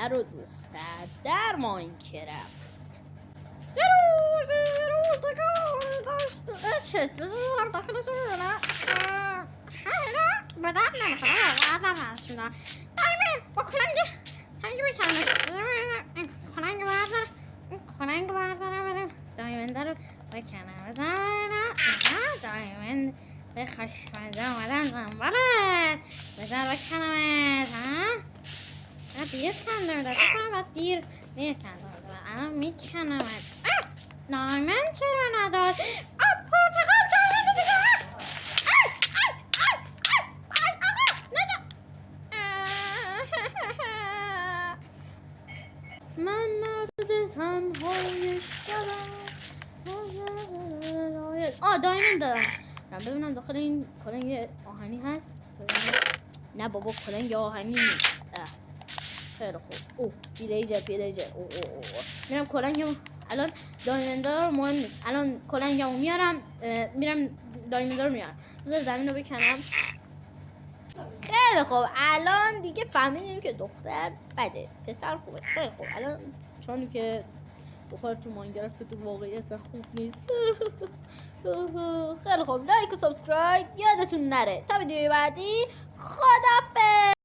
پسر و دختر در ماینکرافت. یه روزگاری داشت چس بذارم داخلش رو نه خیلی بدم نمیخوام آدم هستم دایمین با کلنگ سنگی بکنم کلنگ بردارم دایمنده رو بکنم بزنم دایمند به خشمنده آمدن زنباله بزن بکنمت ها دیر کندم داشت کنم باید دیر کندم الان میکنمت دایمند چرا نداد پرتقال دایمند دیگه هست من مرد تنهای شبم دایمند دارم ببینم داخل این کلنگ آهنی هست نه بابا کلنگ آهنی نیست خیلی خوب اوه ویلیجر میرم کلنگ الان دایمندا رو مهم نیست الان کلنگمو میارم میرم دایمندا رو میارم بذار زمین رو بکنم خیلی خوب الان دیگه فهمیدیم که دختر بده پسر خوبه خیلی خوب الان چون که بخور تو ماینکرافت تو واقعیت خوب نیست خیلی خوب لایک و سابسکرایب یادتون نره تا ویدیوی بعدی خدافظ.